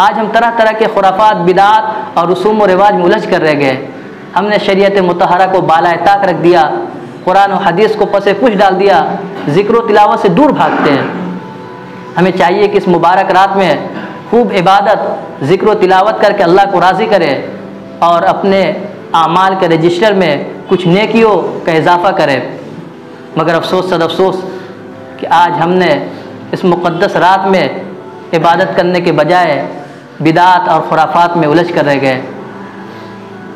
आज हम तरह तरह के खुराफात, बिदात और रसूम व रिवाज में उलझ कर रह गए। हमने शरीयत मुतहरा को बालाए ताक रख दिया, कुरान और हदीस को पसे पुश डाल दिया, ज़िक्र व तिलावत से दूर भागते हैं। हमें चाहिए कि इस मुबारक रात में खूब इबादत, ज़िक्र व तिलावत करके अल्लाह को राज़ी करें और अपने आमाल के रजिस्टर में कुछ नेकियों का इजाफ़ा करें। मगर अफसोस सद अफसोस कि आज हमने इस मुक़द्दस रात में इबादत करने के बजाय बिदात और खुराफात में उलझ कर रह गए।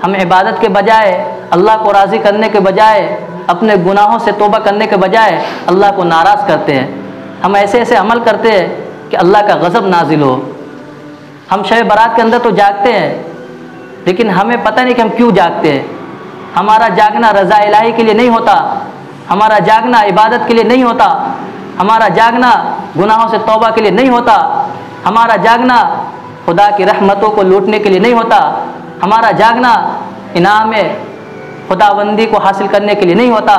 हम इबादत के बजाय, अल्लाह को राज़ी करने के बजाय, अपने गुनाहों से तौबा करने के बजाय अल्लाह को नाराज़ करते हैं। हम ऐसे ऐसे अमल करते हैं कि अल्लाह का गज़ब नाजिल हो। हम शब बारात के अंदर तो जागते हैं, लेकिन हमें पता नहीं कि हम क्यों जागते हैं। हमारा जागना रज़ा इलाही के लिए नहीं होता, हमारा जागना इबादत के लिए नहीं होता, हमारा जागना गुनाहों से तौबा के लिए नहीं होता, हमारा जागना खुदा की रहमतों को लूटने के लिए नहीं होता, हमारा जागना इनाम खुदाबंदी को हासिल करने के लिए नहीं होता,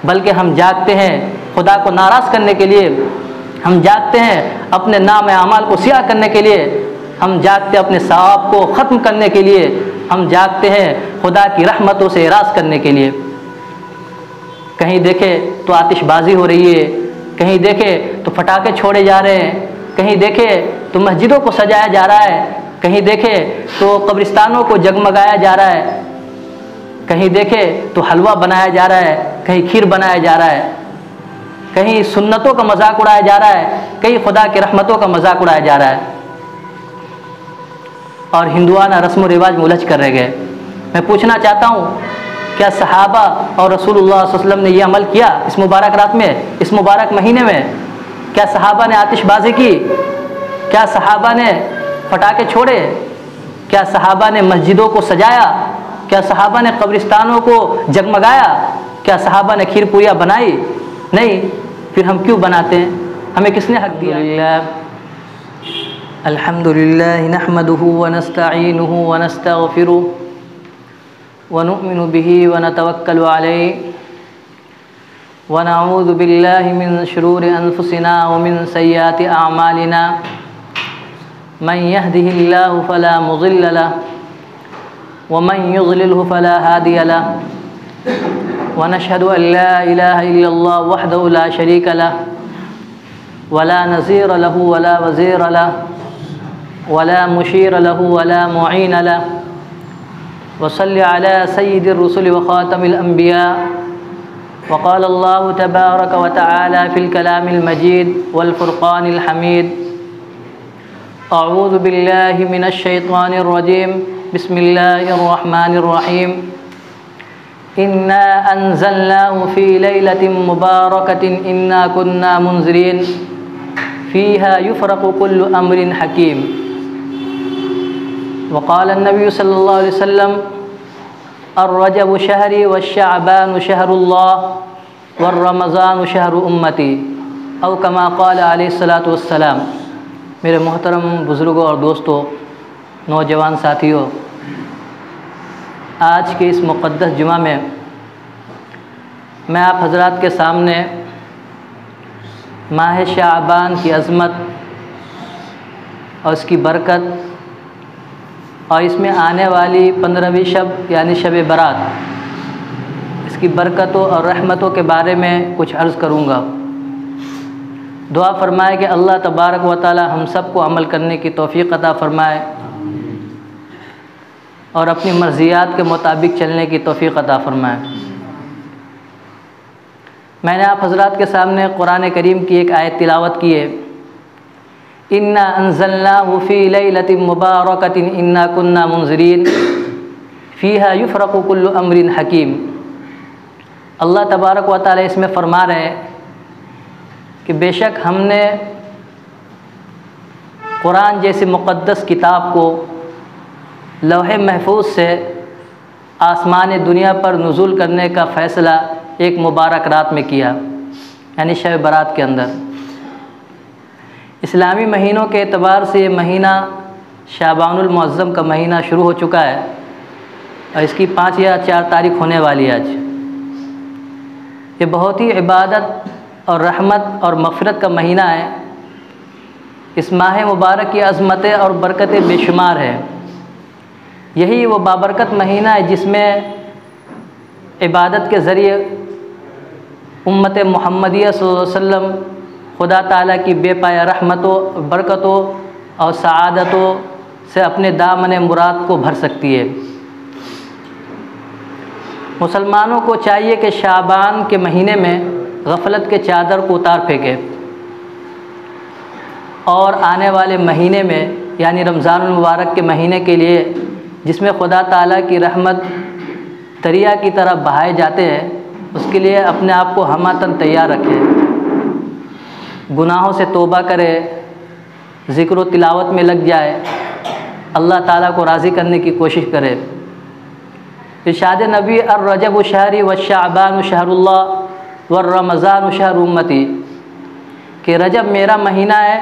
बल्कि हम जागते हैं खुदा को नाराज़ करने के लिए। हम जागते हैं अपने नाम अमाल को सियाह करने के लिए, हम जागते हैं अपने सवाब को ख़त्म करने के लिए, हम जागते हैं खुदा की रहमतों से इराज़ करने के लिए। कहीं देखे तो आतिशबाजी हो रही है, कहीं देखे तो पटाखे छोड़े जा रहे हैं, कहीं देखे तो मस्जिदों को सजाया जा रहा है, कहीं देखे तो कब्रिस्तानों को जगमगाया जा रहा है, कहीं देखे तो हलवा बनाया जा रहा है, कहीं खीर बनाया जा रहा है, कहीं सुन्नतों का मजाक उड़ाया जा रहा है, कहीं खुदा की रहमतों का मजाक उड़ाया जा रहा है और हिंदुआना रस्म व रिवाज में उलझ कर रह गए। मैं पूछना चाहता हूँ, क्या सहाबा और रसूलुल्लाह सल्लल्लाहु अलैहि वसल्लम ने यह अमल किया इस मुबारक रात में, इस मुबारक महीने में? क्या सहाबा ने आतिशबाजी की? क्या सहाबा ने पटाखे छोड़े? क्या सहाबा ने मस्जिदों को सजाया? क्या सहाबा ने कब्रिस्तानों को जगमगाया? क्या सहाबा ने खीर पूरियाँ बनाई? नहीं। फिर हम क्यों बनाते हैं? हमें किसने हक दिया? अल्हम्दुलिल्लाह नहमदुहु व नस्तईनुहु व नस्तगफिरुहु व नुमिनु बिही व नतवक्कलु अलैहि व नऊज़ु बिल्लाहि मिन शुरूरि अनफुसिना व मिन सय्यिआति अअमालिना मन यहदिहिल्लाहु फला मुज़िल्ल लहु व मन युज़लिलहु फला हादिय लहु व नशहदु अन ला इलाहा इल्लल्लाह वहदहु ला शरीक लहु व ला नज़ीर लहु व ला वज़ीर लहु व ला मुशीर लहु व ला मुईन लहु व सल्लि अला सय्यिदिर रुसुल व ख़ातमिल अंबिया व क़ाल अल्लाहु तबारक व तआला फ़िल कलामिल मजीद वल फ़ुरक़ानिल हमीद। अऊज़ु बिल्लाहि मिनश शैतानिर रजीम। बिस्मिल्लाहिर रहमानिर रहीम। इन्ना अंज़लनाहु फ़ी लैलतिन मुबारकतिन इन्ना कुन्ना मुंज़िरीन फ़ीहा युफ़रक़ु कुल्लु अम्रिन हकीम। वक़ाल नबी सल्लल्लाहु अलैहि वसल्लम अर्रजबु शहरी व शअबानु शहरुल्लाह व रमज़ानु शहरु उम्मती औ कमा क़ाल अलैहिस्सलातु वस्सलाम। मेरे मोहतरम बुज़ुर्गों और दोस्तों, नौजवान साथियों, आज के इस मुक़द्दस जुमा में मैं आप हज़रात के सामने माह शाबान की अज़मत और इसकी बरकत और इसमें आने वाली 15वीं शब यानी शब बारात, इसकी बरकतों और रहमतों के बारे में कुछ अर्ज़ करूँगा। दुआ फ़रमाए कि अल्लाह तबारक व तआला हम सब को अमल करने की तौफ़ीक़ अता फ़रमाए और अपनी मर्ज़ियात के मुताबिक चलने की तौफ़ीक़ अता फ़रमाए। मैंने आप हज़रात के सामने कुरान करीम की एक आयत तिलावत की है, इन्ना अंज़लनाहु फ़ी लैलतिन मुबारकतिन इन्ना कुन्ना मुंज़िरीन फ़ीहा युफ़रक़ु कुल्लु अम्रिन हकीम। अल्लाह तबारक व तआला इसमें फ़रमा रहे हैं कि बेशक हमने कुरान जैसी मुक़द्दस किताब को लौहे महफूज से आसमान दुनिया पर नुज़ूल करने का फ़ैसला एक मुबारक रात में किया, यानी शब बारात के अंदर। इस्लामी महीनों के एतबार से ये महीना शाबानुल मुअज़्ज़म का महीना शुरू हो चुका है और इसकी 5 या 4 तारीख होने वाली है आज। ये बहुत ही इबादत और रहमत और मग़फ़िरत का महीना है। इस माह मुबारक की अज़मतें और बरकतें बेशुमार हैं। यही वो बाबरकत महीना है जिसमें इबादत के ज़रिए उम्मत मुहम्मदिया सल्लल्लाहु अलैहि वसल्लम खुदा ताला की बेपाया रहमतों, बरकतों और सआदतों से अपने दामन मुराद को भर सकती है। मुसलमानों को चाहिए कि शाबान के महीने में गफलत के चादर को उतार फेंके और आने वाले महीने में यानी रमज़ान मुबारक के महीने के लिए, जिसमें खुदा ताला की रहमत दरिया की तरह बहाए जाते हैं, उसके लिए अपने आप को हमातन तैयार रखें। गुनाहों से तौबा करे, ज़िक्र व तिलावत में लग जाए, अल्लाह ताला को राज़ी करने की कोशिश करे। इरशाद नबी अर्रजब शहरी व शाबान शहरुल्लाह व रमज़ान शहर उम्मती, कि रजब मेरा महीना है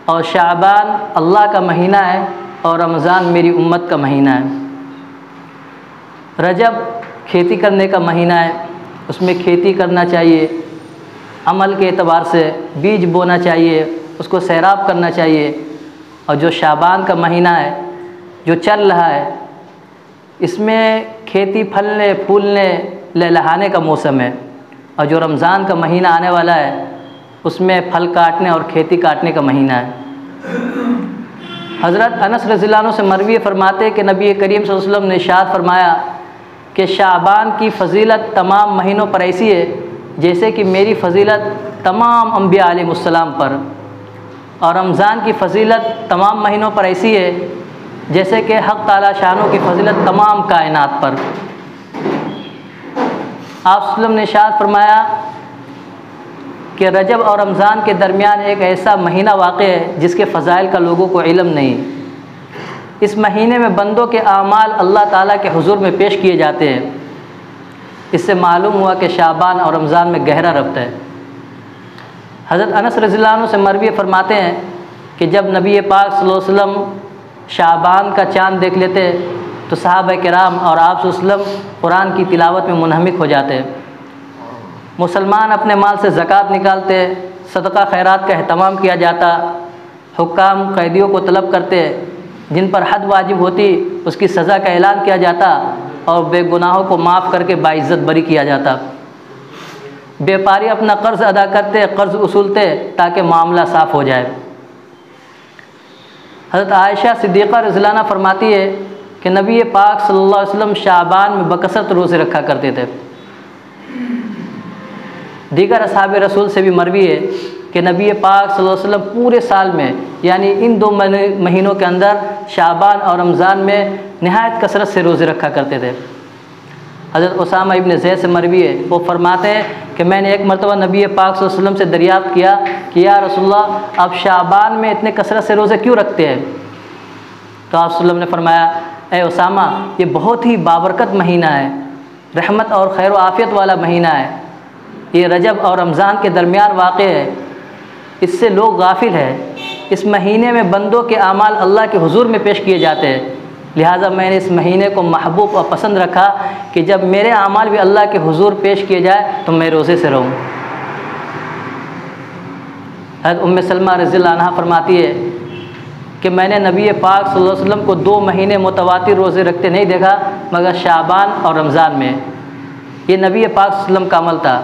और शाबान अल्लाह का महीना है और रमज़ान मेरी उम्मत का महीना है। रजब खेती करने का महीना है, उसमें खेती करना चाहिए, अमल के एतबार से बीज बोना चाहिए, उसको सैराब करना चाहिए। और जो शाबान का महीना है जो चल रहा है, इसमें खेती फलने फूलने लहलहाने का मौसम है। और जो रमज़ान का महीना आने वाला है, उसमें फल काटने और खेती काटने का महीना है। हज़रत अनस रज़ियल्लाहु अन्हु से मरवी फरमाते कि नबी करीम सल्लल्लाहु अलैहि वसल्लम ने इरशाद फरमाया कि शाबान की फ़जीलत तमाम महीनों पर ऐसी है जैसे कि मेरी फ़जीलत तमाम अम्बिया अलैहिमुस्सलाम पर, और रमज़ान की फ़जीलत तमाम महीनों पर ऐसी है जैसे कि हक़ ताला शानों की फ़जीलत तमाम कायनात पर। आप सल्लल्लाहु अलैहि वसल्लम ने इरशाद फरमाया कि रजब और रमज़ान के दरमियान एक ऐसा महीना वाक़ है जिसके फ़ज़ाइल का लोगों को इल्म नहीं। इस महीने में बंदों के आमाल अल्लाह ताला के हुज़ूर में पेश किए जाते हैं। इससे मालूम हुआ कि शाबान और रमज़ान में गहरा रब्त है। हज़रत अनस रज़ियल्लाहु अन्हु से मरवी फरमाते हैं कि जब नबी पाक सल्लल्लाहु अलैहि वसल्लम शाबान का चाँद देख लेते तो सहाबा किराम और आप सल्लल्लाहु अलैहि वसल्लम कुरान की तिलावत में मुनहमिक हो जाते। मुसलमान अपने माल से ज़कात निकालते, सदका खैरात का अहतमाम किया जाता, हुक्काम कैदियों को तलब करते, जिन पर हद वाजिब होती उसकी सज़ा का ऐलान किया जाता और बेगुनाहों को माफ़ करके बाइज़्ज़त बरी किया जाता। व्यापारी अपना कर्ज़ अदा करते, कर्ज़ उसूलते ताकि मामला साफ़ हो जाए। हज़रत आयशा सिद्दीक़ा रज़ियल्लाहु अन्हा फरमाती है कि नबी पाक सल्लल्लाहु अलैहि वसल्लम शाबान में बकसरत रोज़े रखा करते थे। दीगर असहाब रसूल से भी मरवी है कि नबी पाक सल्लल्लाहु अलैहि वसल्लम पूरे साल में यानी इन 2 महीनों के अंदर शाबान और रमज़ान में नहायत कसरत से रोज़े रखा करते थे। हज़रत उसामा इब्न ज़ैद से मरवी है, वो फरमाते हैं कि मैंने एक मरतबा नबी पाक सल्लल्लाहु अलैहि वसल्लम से दरियाफ़्त किया कि या रसूलल्लाह, आप शाबान में इतने कसरत से रोज़े क्यों रखते हैं? तो आप सल्लल्लाहु अलैहि वसल्लम ने फरमाया, ए उसामा, ये बहुत ही बाबरकत महीना है, रहमत और खैर व आफ़ियत वाला महीना है। ये रजब और रमज़ान के दरमियान वाक़ है, इससे लोग गाफिल हैं। इस महीने में बंदों के आमाल अल्लाह के हुजूर में पेश किए जाते हैं, लिहाजा मैंने इस महीने को महबूब और पसंद रखा कि जब मेरे आमाल भी अल्लाह के हुजूर पेश किए जाए तो मैं रोज़े से रहूँ। हज़रत उम्मे सलमा रज़ियल्लाहु अन्हा फरमाती है कि मैंने नबी पाक सल्लल्लाहु अलैहि वसल्लम को 2 महीने मुतवातिर रोज़े रखते नहीं देखा मगर शाबान और रमज़ान में। ये नबी पाक सल्लल्लाहु अलैहि वसल्लम का अमल था।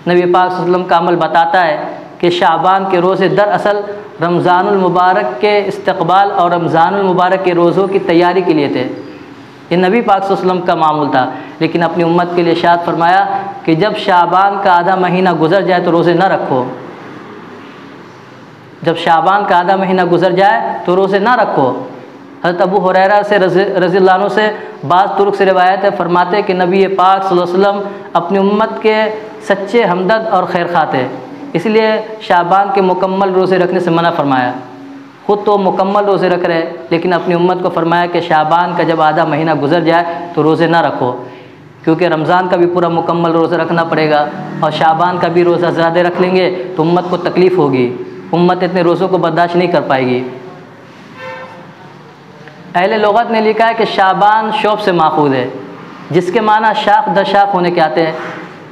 नबी पाक सल्लल्लाहु अलैहि वसल्लम का अमल बताता है कि शाबान के रोज़े दरअसल रमज़ानुल मुबारक के इस्तक़बाल और रमज़ानुल मुबारक के रोज़ों की तैयारी के लिए थे। ये नबी पाक सल्लल्लाहु अलैहि वसल्लम का मामूल था, लेकिन अपनी उम्मत के लिए इरशाद फरमाया कि जब शाबान का आधा महीना गुजर जाए तो रोज़े न रखो। जब शाबान का आधा महीना गुजर जाए तो रोज़े ना रखो। हज़रत अबू हुरैरा से रज़ियल्लाहु अन्हु से बाज़ तुर्क से रिवायत है, फरमाते कि नबी पाक सल्लल्लाहु अलैहि वसल्लम अपनी उम्मत के सच्चे हमदर्द और खैरख़्वाह थे, इसलिए शाबान के मुकम्मल रोज़े रखने से मना फरमाया। ख़ुद तो मुकम्मल रोज़े रख रहे, लेकिन अपनी उम्मत को फरमाया कि शाबान का जब आधा महीना गुजर जाए तो रोज़े ना रखो, क्योंकि रमज़ान का भी पूरा मुकम्मल रोज़ा रखना पड़ेगा और शाबान का भी रोज़ा ज़्यादा रख लेंगे तो उम्मत को तकलीफ़ होगी, उम्मत इतने रोज़ों को बर्दाश्त नहीं कर पाएगी। अहले लुग़त ने लिखा है कि शाबान शौब से माखूज़ है, जिसके माना शाख दर शाख होने के आते हैं।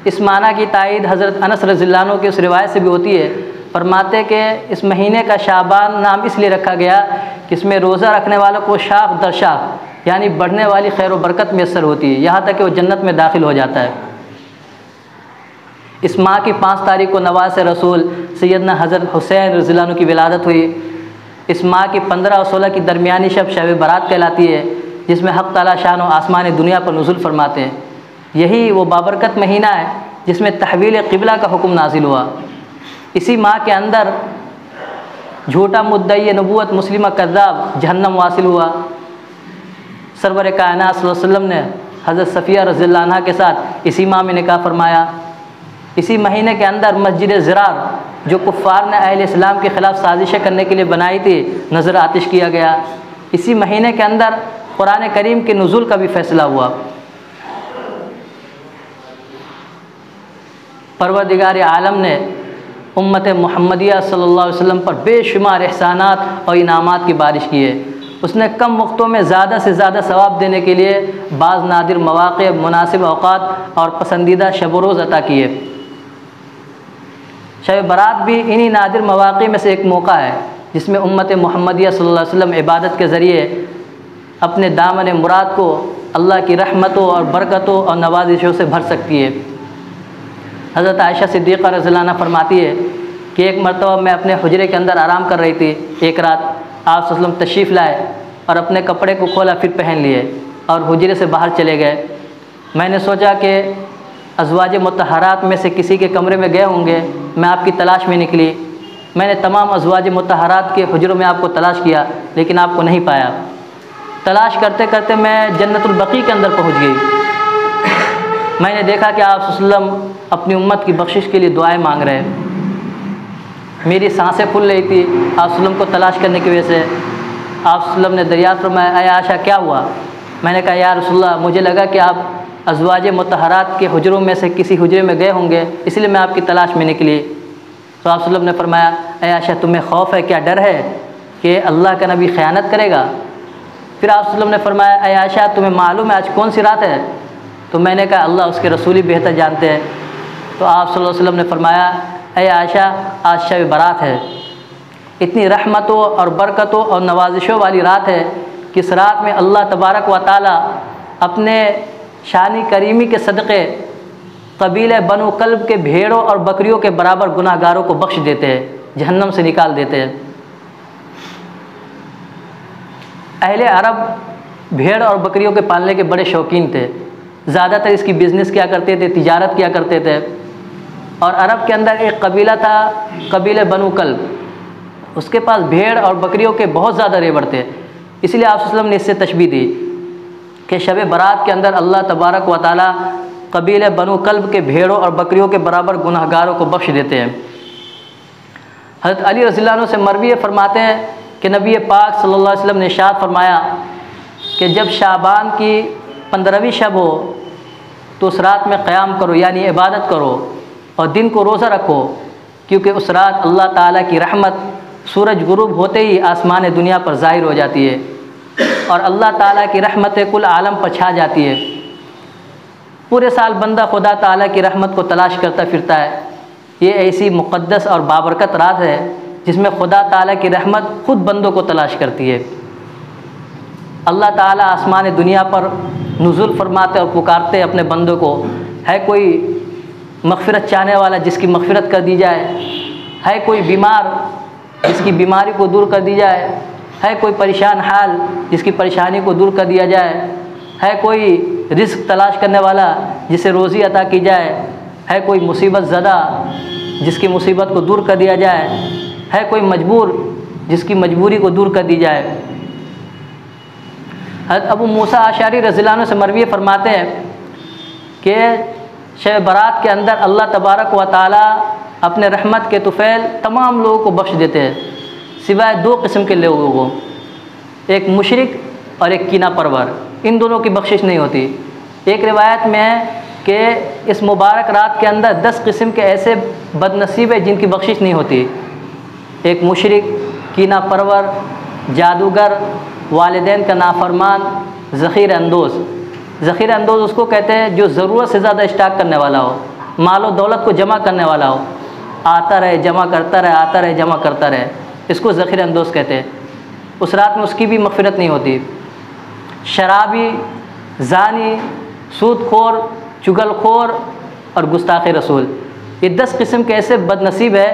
इस माना की तायीद हज़रत अनस रज़ियल्लाहु अन्हु की उस रिवायत से भी होती है फरमाते कि इस महीने का शाबान नाम इसलिए रखा गया कि इसमें रोज़ा रखने वालों को शाख दर शाख यानी बढ़ने वाली खैर व बरकत मैसर होती है, यहाँ तक कि वो जन्नत में दाखिल हो जाता है। इस माह की 5 तारीख को नवाज़ रसूल सैयदना हज़रत हुसैन रज़ियल्लाहु अन्हु की विलादत हुई। इस माह की 15 और 16 की दरमियानी शब शब बारात कहलाती है, जिसमें हक़ ताला शान व आसमान दुनिया पर नुज़ुल फरमाते हैं। यही वो बाबरकत महीना है जिसमें तहवील क़िबला का हुक्म नाजिल हुआ। इसी माह के अंदर झूठा मुद्दई नबूवत मुस्लिमा कज़्ज़ाब जहन्नम वासिल हुआ। सरवर कायनात सल्लल्लाहु अलैहि वसल्लम ने हज़रत सफ़िया रज़ियल्लाहु अन्हा के साथ इसी माह में निकाह फरमाया। इसी महीने के अंदर मस्जिद ज़िरार जो कुफ़ार ने अहले इस्लाम के ख़िलाफ़ साजिशें करने के लिए बनाई थी, नज़र आतिश किया गया। इसी महीने के अंदर कुरान करीम के नुज़ूल का भी फ़ैसला हुआ। परवरदिगार आलम ने उम्मत मुहम्मदिया सल्लल्लाहु अलैहि वसल्लम पर बेशुमार एहसानात और इनामात की बारिश की है। उसने कम वक्तों में ज़्यादा से ज़्यादा सवाब देने के लिए बाज़ नादिर मौक़े, मुनासिब औक़ात और पसंदीदा शब व रोज़ अता किए। शब बारात भी इन्हीं नादिर मौक़े में से एक मौका है जिसमें उम्मत मुहम्मदिया सल्लल्लाहु अलैहि वसल्लम इबादत के ज़रिए अपने दामन मुराद को अल्लाह की रहमतों और बरकतों और नवाजिशों से भर सकती है। हज़रत आयशा सिद्दीक़ा रज़ियल्लाहु अन्हा फरमाती है कि एक मरतबा मैं अपने हुजरे के अंदर आराम कर रही थी। एक रात आप सल्लल्लाहु अलैहि वसल्लम तशरीफ़ लाए और अपने कपड़े को खोला, फिर पहन लिए और हुजरे से बाहर चले गए। मैंने सोचा कि अज़वाज मुतहरात में से किसी के कमरे में गए होंगे। मैं आपकी तलाश में निकली। मैंने तमाम अज़वाज मुतहरात के हुजरों में आपको तलाश किया, लेकिन आपको नहीं पाया। तलाश करते करते मैं जन्नतुल बक़ी के अंदर पहुँच गई। मैंने देखा कि आप सल्लल्लाहु अलैहि वसल्लम अपनी उम्मत की बख्शिश के लिए दुआएं मांग रहे हैं। मेरी सांसें फूल रही थी आप सल्लल्लाहु अलैहि वसल्लम को तलाश करने की वजह से। आप सल्लल्लाहु अलैहि वसल्लम ने दरियाफ़त फरमाया, अय आयशा क्या हुआ? मैंने कहा या रसूलल्लाह, मुझे लगा कि आप अज़वाज मुतहरात के हुजरों में से किसी हुजरे में गए होंगे, इसलिए मैं आपकी तलाश में निकली। तो आप सल्लल्लाहु अलैहि वसल्लम ने फरमाया, अय आयशा तुम्हें खौफ है, क्या डर है कि अल्लाह का नबी ख़यानत करेगा? फिर आप सल्लल्लाहु अलैहि वसल्लम ने फरमाया, अय आयशा तुम्हें मालूम है आज कौन सी रात है? तो मैंने कहा अल्लाह उसके रसूल ही बेहतर जानते हैं। तो आप सल्लल्लाहु अलैहि वसल्लम ने फरमाया, अय आयशा आज शब बारात है। इतनी रहमतों और बरकतों और नवाजिशों वाली रात है कि इस रात में अल्लाह तबारक व ताला अपने शानी करीमी के सदक़े कबीले बनु कल्ब के भेड़ों और बकरियों के बराबर गुनाहगारों को बख्श देते हैं, जहन्नम से निकाल देते हैं। अहले अरब भेड़ और बकरियों के पालने के बड़े शौकीन थे। ज़्यादातर इसकी बिज़नेस किया करते थे, तिजारत किया करते थे। और अरब के अंदर एक कबीला था, कबीले बनु कल्ब। उसके पास भेड़ और बकरियों के बहुत ज़्यादा रेवड़ थे। इसलिए आप सल्लल्लाहु अलैहि वसल्लम ने इससे तशबीह दी कि शब बारात के अंदर अल्लाह तबारक व ताला कबीले बनु कल्ब के भेड़ों और बकरियों के बराबर गुनाहगारों को बख्श देते हैं। हज़रत अली रज़ियल्लाहु अन्हु से मरवी फरमाते हैं कि नबी पाक सल्लल्लाहु अलैहि वसल्लम ने इरशाद फरमाया कि जब शाबान की 15वीं शब हो तो उस रात में क़याम करो, यानी इबादत करो और दिन को रोज़ा रखो, क्योंकि उस रात अल्लाह ताला की रहमत सूरज गुरूब होते ही आसमान दुनिया पर ज़ाहिर हो जाती है और अल्लाह ताला की रहमत कुल आलम पर छा जाती है। पूरे साल बंदा खुदा ताला की रहमत को तलाश करता फिरता है। ये ऐसी मुक़द्दस और बाबरकत रात है जिसमें खुदा ताला की रहमत ख़ुद बंदों को तलाश करती है। अल्लाह ताला आसमान दुनिया पर नुज़ुल फरमाते और पुकारते अपने बंदों को। है कोई मग़फ़िरत चाहने वाला जिसकी मग़फ़िरत कर दी जाए, है कोई बीमार जिसकी बीमारी को दूर कर दी जाए, है कोई परेशान हाल जिसकी परेशानी को दूर कर दिया जाए, है कोई रिज़्क़ तलाश करने वाला जिसे रोज़ी अता की जाए, है कोई मुसीबत ज़दा जिसकी मुसीबत को दूर कर दिया जाए, है कोई मजबूर जिसकी मजबूरी को दूर कर दी जाए। हज़रत अबू मूसा अशअरी रज़ियल्लाहु अन्हु से मरवी फरमाते हैं कि शब बारात के अंदर अल्लाह तबारक व ताला अपने रहमत के तुफ़ैल तमाम लोगों को बख्श देते हैं, सिवाय 2 किस्म के लोगों को, एक मुशरिक और एक कीना परवर। इन दोनों की बख्शिश नहीं होती। एक रिवायत में है कि इस मुबारक रात के अंदर 10 किस्म के ऐसे बदनसीब हैं जिनकी बख्शिश नहीं होती। एक मुशरिक, कीना परवर, जादूगर, वालिदैन का नाफरमान, ज़ख़ीर अंदोज़। ज़ख़ीर अंदोज़ उसको कहते हैं जो ज़रूरत से ज़्यादा स्टॉक करने वाला हो, माल और दौलत को जमा करने वाला हो। आता रहे जमा करता रहे, आता रहे जमा करता रहे। इसको ज़ख़ीर अंदोज़ कहते हैं। उस रात में उसकी भी मग़फ़िरत नहीं होती। शराबी, ज़ानी, सूदखोर, चुगलखोर और गुस्ताख़ रसूल, ये 10 किस्म के ऐसे बदनसीब है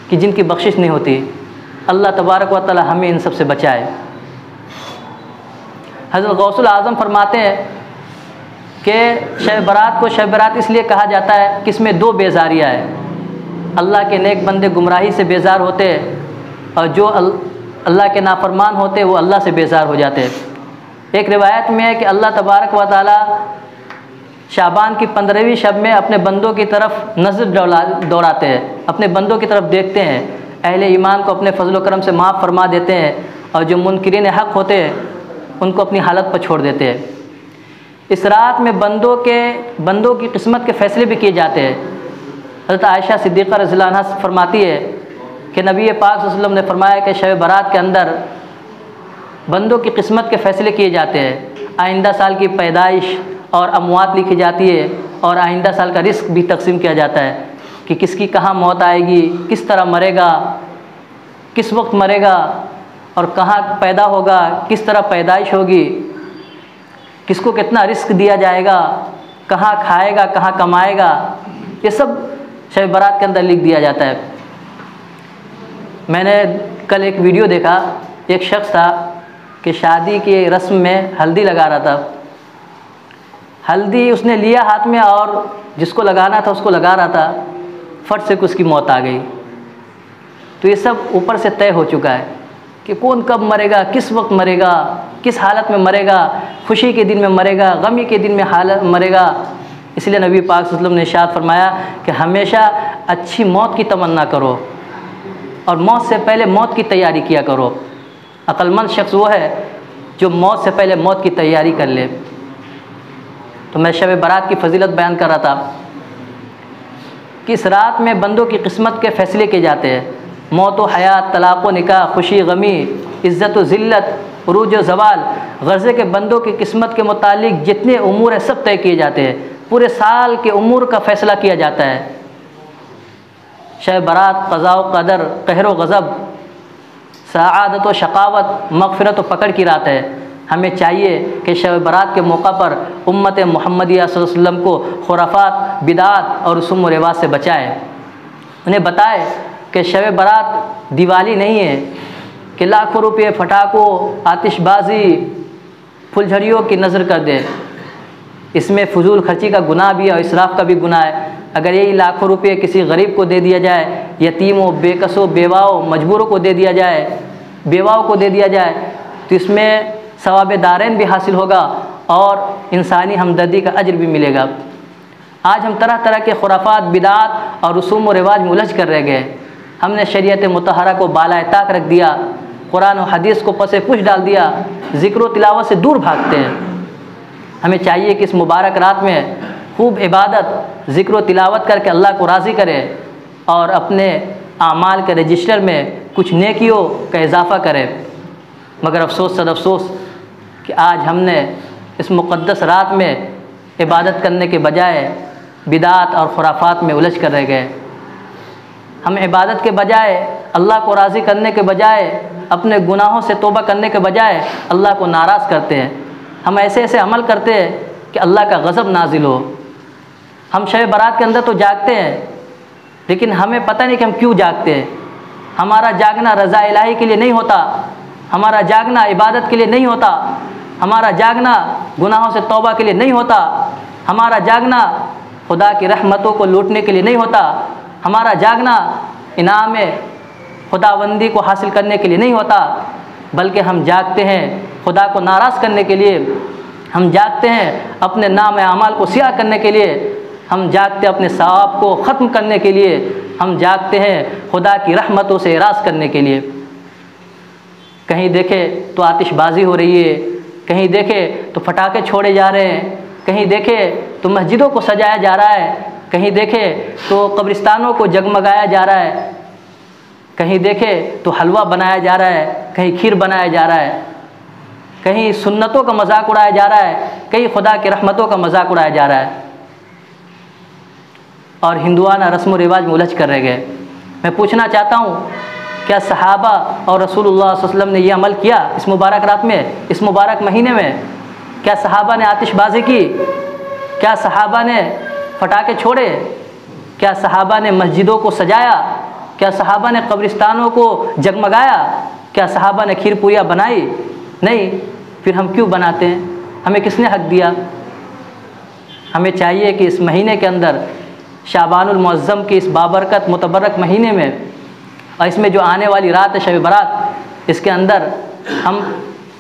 कि जिनकी बख्शिश नहीं होती। अल्लाह तबारक व तआला हमें इन सब से बचाए। हज़रत गौसुल आज़म फरमाते हैं कि शब बारात को शब बारात इसलिए कहा जाता है कि इसमें 2 बेज़ारियाँ हैं। अल्लाह के नेक बंदे गुमराही से बेज़ार होते हैं और जो अल्लाह के नाफरमान होते वो अल्लाह से बेज़ार हो जाते हैं। एक रिवायत में है कि अल्लाह तबारक व तआला शाबान की 15वीं शब में अपने बंदों की तरफ नज़र दौड़ाते हैं, अपने बंदों की तरफ देखते हैं, अहले ईमान को अपने फजल व करम से माफ़ फरमा देते हैं और जो मुनकिरीन हक़ होते हैं उनको अपनी हालत पर छोड़ देते हैं। इस रात में बंदों की किस्मत के फ़ैसले भी किए जाते हैं। हज़रत आयशा सिद्दीक़ा रज़ियल्लाहु अन्हा फरमाती है कि नबी पाक सल्लल्लाहु अलैहि वसल्लम ने फरमाया कि शब बारात के अंदर बंदों की किस्मत के फ़ैसले किए जाते हैं। आइंदा साल की पैदाइश और अमवात लिखी जाती है और आइंदा साल का रिस्क भी तकसीम किया जाता है कि किसकी कहाँ मौत आएगी, किस तरह मरेगा, किस वक्त मरेगा और कहाँ पैदा होगा, किस तरह पैदाइश होगी, किसको कितना रिस्क दिया जाएगा, कहाँ खाएगा, कहाँ कमाएगा, ये सब शब बारात के अंदर लिख दिया जाता है। मैंने कल एक वीडियो देखा, एक शख्स था कि शादी की रस्म में हल्दी लगा रहा था। हल्दी उसने लिया हाथ में और जिसको लगाना था उसको लगा रहा था, फट से उसकी मौत आ गई। तो ये सब ऊपर से तय हो चुका है कि कौन कब मरेगा, किस वक्त मरेगा, किस हालत में मरेगा, खुशी के दिन में मरेगा, गमी के दिन में हालत मरेगा। इसलिए नबी पाक सल्लल्लाहु अलैहि वसल्लम ने इरशाद फरमाया कि हमेशा अच्छी मौत की तमन्ना करो और मौत से पहले मौत की तैयारी किया करो। अक्लमंद शख्स वो है जो मौत से पहले मौत की तैयारी कर ले। तो मैं शब बारात की फजीलत बयान कर रहा था कि इस रात में बंदों की किस्मत के फ़ैसले किए जाते हैं। मौत व हयात, तलाक़ व निकाह, खुशी गमी, इज़्ज़त व ज़िल्लत, उरूज व ज़वाल, ग़र्ज़े के बंदों की किस्मत के मुतालिक जितने उमूर हैं सब तय किए जाते हैं। पूरे साल के उमूर का फ़ैसला किया जाता है। शब बारात क़ज़ा व क़दर, कहर व गज़ब, सआदत व शक़ावत, मग़फ़िरत व पकड़ की रात है। हमें चाहिए कि शब बारात के मौका पर उम्मत मुहम्मदिया सल्लल्लाहु अलैहि वसल्लम को खुराफात, बिदात और रसूम व रिवाज से बचाए। उन्हें बताए कि शब बारात दिवाली नहीं है कि लाखों रुपये, फटाकों, आतिशबाजी, फुलझड़ियों की नज़र कर दे। इसमें फ़ुजूल खर्ची का गुनाह भी है और इसराफ़ का भी गुनाह है। अगर यही लाखों रुपये किसी गरीब को दे दिया जाए, यतीमों, बेकसों, बेवाओं, मजबूरों को दे दिया जाए, बेवाओं को दे दिया जाए, तो इसमें सवाब दारैन भी हासिल होगा और इंसानी हमदर्दी का अज्र भी मिलेगा। आज हम तरह तरह के खुराफात, बिदात और रसूम व रिवाज में उलझ कर रह गए। हमने शरीयत मुतहरा को बालाए ताक रख दिया, कुरान और हदीस को पसे पुश डाल दिया, ज़िक्र व तिलावत से दूर भागते हैं। हमें चाहिए कि इस मुबारक रात में खूब इबादत, ज़िक्र व तिलावत करके अल्लाह को राज़ी करें और अपने आमाल के रजिस्टर में कुछ नेकियों का इजाफ़ा करें। मगर अफसोस सद अफसोस कि आज हमने इस मुक़द्दस रात में इबादत करने के बजाय बिदात और खुराफात में उलझ कर रह गए। हम इबादत के बजाय, अल्लाह को राज़ी करने के बजाय, अपने गुनाहों से तौबा करने के बजाय अल्लाह को नाराज़ करते हैं। हम ऐसे ऐसे अमल करते हैं कि अल्लाह का गज़ब नाजिल हो। हम शब बारात के अंदर तो जागते हैं, लेकिन हमें पता नहीं कि हम क्यों जागते हैं। हमारा जागना रज़ा इलाही के लिए नहीं होता, हमारा जागना इबादत के लिए नहीं होता, हमारा जागना गुनाहों से तौबा के लिए नहीं होता, हमारा जागना खुदा की रहमतों को लूटने के लिए नहीं होता, हमारा जागना इनाम खुदाबंदी को हासिल करने के लिए नहीं होता, बल्कि हम जागते हैं खुदा को नाराज़ करने के लिए। हम जागते हैं अपने नाम अमाल को सियाह करने के लिए, हम जागते हैं अपने सवाब को ख़त्म करने के लिए, हम जागते हैं खुदा की रहमतों से इराज़ करने के लिए। कहीं देखे तो आतिशबाजी हो रही है, कहीं देखे तो फटाके छोड़े जा रहे हैं, कहीं देखे तो मस्जिदों को सजाया जा रहा है, कहीं देखे तो कब्रिस्तानों को जगमगाया जा रहा है, कहीं देखे तो हलवा बनाया जा रहा है, कहीं खीर बनाया जा रहा है, कहीं सुन्नतों का मजाक उड़ाया जा रहा है, कहीं खुदा की रहमतों का मजाक उड़ाया जा रहा है। और हिंदुआना रस्म व रिवाज में उलझ कर रह गए। मैं पूछना चाहता हूँ, क्या सहाबा और रसूलुल्लाह सल्लल्लाहु अलैहि वसल्लम ने यह अमल किया इस मुबारक रात में, इस मुबारक महीने में? क्या सहाबा ने आतिशबाजी की? क्या सहाबा ने फटाके छोड़े? क्या सहाबा ने मस्जिदों को सजाया? क्या सहाबा ने कब्रिस्तानों को जगमगाया? क्या सहाबा ने खीर पूरियाँ बनाई? नहीं। फिर हम क्यों बनाते हैं? हमें किसने हक दिया? हमें चाहिए कि इस महीने के अंदर, शाबानुल मुअज़्ज़म के इस बाबरकत मुतबरक महीने में, और इसमें जो आने वाली रात है शब बारात, इसके अंदर हम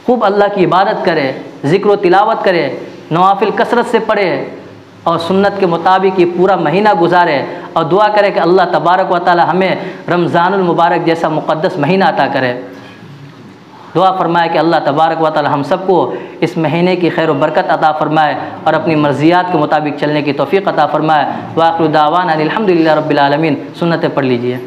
खूब अल्लाह की इबादत करें, ज़िक्र व तिलावत करें, नवाफिल कसरत से पढ़ें और सुन्नत के मुताबिक ये पूरा महीना गुजारे और दुआ करें कि अल्लाह तबारक व तआला हमें रमज़ानुल मुबारक जैसा मुक़द्दस महीना अता करे। दुआ फरमाए कि अल्लाह तबारक व तआला हम सबको इस महीने की खैर व बरकत अता फ़रमाए और अपनी मर्ज़ियात के मुताबिक चलने की तौफ़ीक़ अता फ़रमाए। व आख़िरु दावाना अनिल हम्दुलिल्लाहि रब्बिल आलमीन। सुन्नतें पढ़ लीजिए।